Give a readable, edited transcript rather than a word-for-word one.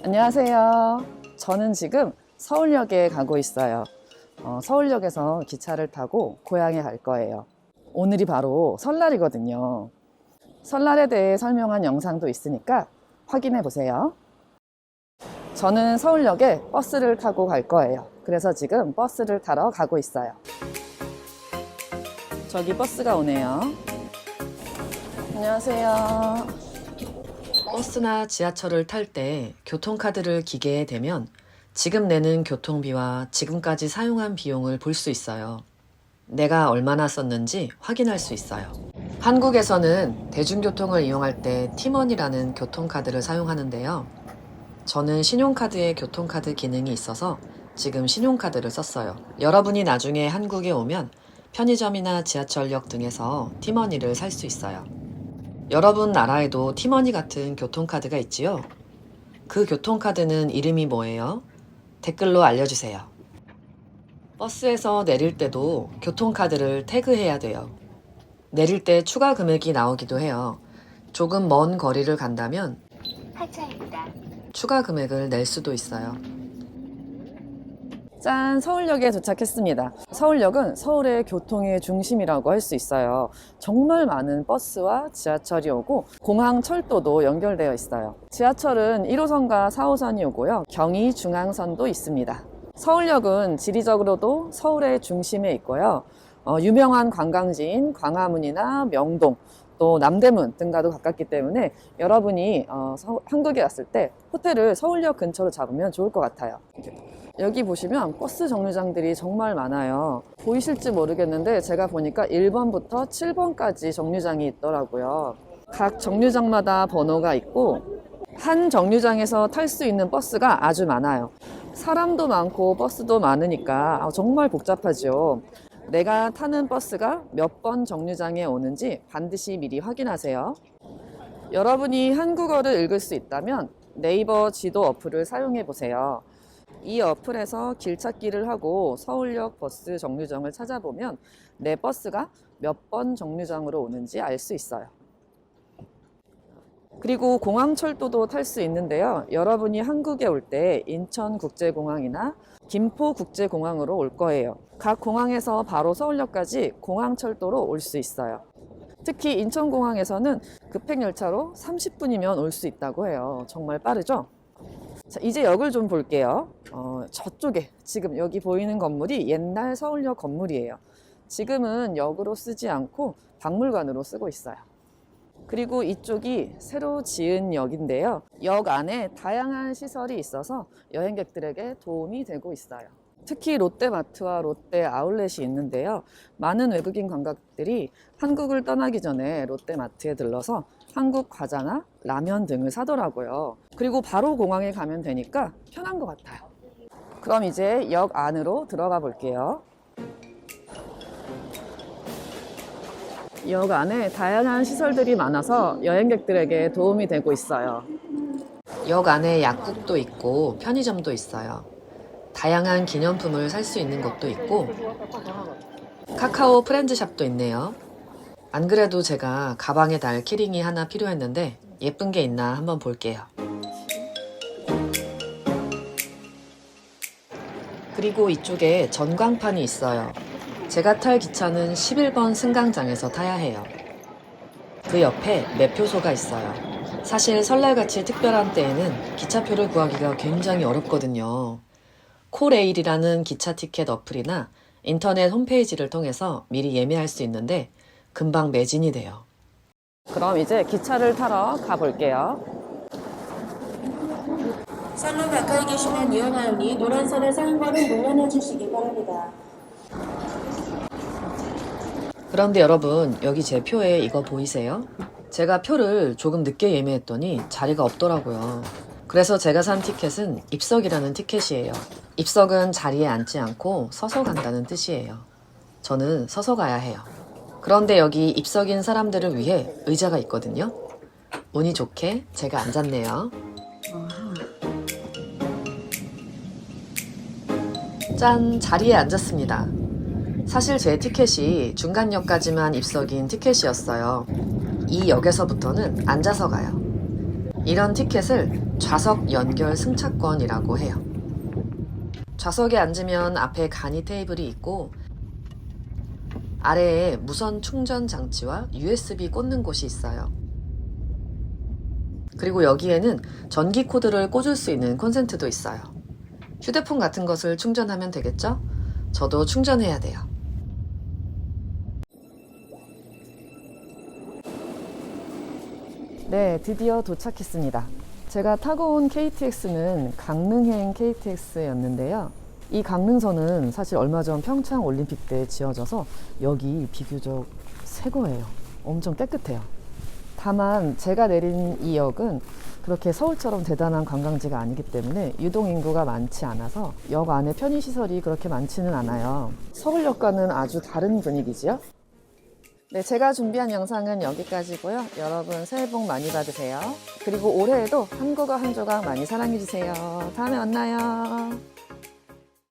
안녕하세요. 저는 지금 서울역에 가고 있어요. 서울역에서 기차를 타고 고향에 갈 거예요. 오늘이 바로 설날이거든요. 설날에 대해 설명한 영상도 있으니까 확인해 보세요. 저는 서울역에 버스를 타고 갈 거예요. 그래서 지금 버스를 타러 가고 있어요. 저기 버스가 오네요. 안녕하세요. 버스나 지하철을 탈 때 교통카드를 기계에 대면 지금 내는 교통비와 지금까지 사용한 비용을 볼 수 있어요. 내가 얼마나 썼는지 확인할 수 있어요. 한국에서는 대중교통을 이용할 때 티머니라는 교통카드를 사용하는데요. 저는 신용카드에 교통카드 기능이 있어서 지금 신용카드를 썼어요. 여러분이 나중에 한국에 오면 편의점이나 지하철역 등에서 티머니를 살 수 있어요. 여러분 나라에도 티머니 같은 교통카드가 있지요? 그 교통카드는 이름이 뭐예요? 댓글로 알려주세요. 버스에서 내릴 때도 교통카드를 태그해야 돼요. 내릴 때 추가 금액이 나오기도 해요. 조금 먼 거리를 간다면 하차입니다. 추가 금액을 낼 수도 있어요. 짠! 서울역에 도착했습니다. 서울역은 서울의 교통의 중심이라고 할 수 있어요. 정말 많은 버스와 지하철이 오고 공항 철도도 연결되어 있어요. 지하철은 1호선과 4호선이 오고요. 경의 중앙선도 있습니다. 서울역은 지리적으로도 서울의 중심에 있고요. 유명한 관광지인 광화문이나 명동, 또 남대문 등과도 가깝기 때문에 여러분이 한국에 왔을 때 호텔을 서울역 근처로 잡으면 좋을 것 같아요. 여기 보시면 버스 정류장들이 정말 많아요. 보이실지 모르겠는데 제가 보니까 1번부터 7번까지 정류장이 있더라고요. 각 정류장마다 번호가 있고 한 정류장에서 탈 수 있는 버스가 아주 많아요. 사람도 많고 버스도 많으니까 정말 복잡하죠. 내가 타는 버스가 몇 번 정류장에 오는지 반드시 미리 확인하세요. 여러분이 한국어를 읽을 수 있다면 네이버 지도 어플을 사용해 보세요. 이 어플에서 길 찾기를 하고 서울역 버스 정류장을 찾아보면 내 버스가 몇 번 정류장으로 오는지 알 수 있어요. 그리고 공항철도도 탈 수 있는데요. 여러분이 한국에 올 때 인천국제공항이나 김포국제공항으로 올 거예요. 각 공항에서 바로 서울역까지 공항철도로 올 수 있어요. 특히 인천공항에서는 급행열차로 30분이면 올 수 있다고 해요. 정말 빠르죠? 자, 이제 역을 좀 볼게요. 저쪽에 지금 여기 보이는 건물이 옛날 서울역 건물이에요. 지금은 역으로 쓰지 않고 박물관으로 쓰고 있어요. 그리고 이쪽이 새로 지은 역인데요. 역 안에 다양한 시설이 있어서 여행객들에게 도움이 되고 있어요. 특히 롯데마트와 롯데 아울렛이 있는데요. 많은 외국인 관광객들이 한국을 떠나기 전에 롯데마트에 들러서 한국 과자나 라면 등을 사더라고요. 그리고 바로 공항에 가면 되니까 편한 것 같아요. 그럼 이제 역 안으로 들어가 볼게요. 역 안에 다양한 시설들이 많아서 여행객들에게 도움이 되고 있어요. 역 안에 약국도 있고 편의점도 있어요. 다양한 기념품을 살 수 있는 곳도 있고 카카오 프렌즈샵도 있네요. 안 그래도 제가 가방에 달 키링이 하나 필요했는데 예쁜 게 있나 한번 볼게요. 그리고 이쪽에 전광판이 있어요. 제가 탈 기차는 11번 승강장에서 타야 해요. 그 옆에 매표소가 있어요. 사실 설날같이 특별한 때에는 기차표를 구하기가 굉장히 어렵거든요. 코레일이라는 기차 티켓 어플이나 인터넷 홈페이지를 통해서 미리 예매할 수 있는데 금방 매진이 돼요. 그럼 이제 기차를 타러 가볼게요. 선로 가까이 계시면 이용하오니 노란선을 사용번을 눌러놔 주시기 바랍니다. 그런데 여러분, 여기 제 표에 이거 보이세요? 제가 표를 조금 늦게 예매했더니 자리가 없더라고요. 그래서 제가 산 티켓은 입석이라는 티켓이에요. 입석은 자리에 앉지 않고 서서 간다는 뜻이에요. 저는 서서 가야 해요. 그런데 여기 입석인 사람들을 위해 의자가 있거든요. 운이 좋게 제가 앉았네요. 짠! 자리에 앉았습니다. 사실 제 티켓이 중간역까지만 입석인 티켓이었어요. 이 역에서부터는 앉아서 가요. 이런 티켓을 좌석 연결 승차권이라고 해요. 좌석에 앉으면 앞에 간이 테이블이 있고 아래에 무선 충전 장치와 USB 꽂는 곳이 있어요. 그리고 여기에는 전기 코드를 꽂을 수 있는 콘센트도 있어요. 휴대폰 같은 것을 충전하면 되겠죠? 저도 충전해야 돼요. 네, 드디어 도착했습니다. 제가 타고 온 KTX는 강릉행 KTX였는데요. 이 강릉선은 사실 얼마 전 평창 올림픽 때 지어져서 여기 비교적 새 거예요. 엄청 깨끗해요. 다만 제가 내린 이 역은 그렇게 서울처럼 대단한 관광지가 아니기 때문에 유동인구가 많지 않아서 역 안에 편의시설이 그렇게 많지는 않아요. 서울역과는 아주 다른 분위기지요. 네, 제가 준비한 영상은 여기까지고요. 여러분 새해 복 많이 받으세요. 그리고 올해에도 한국어 한 조각 많이 사랑해주세요. 다음에 만나요.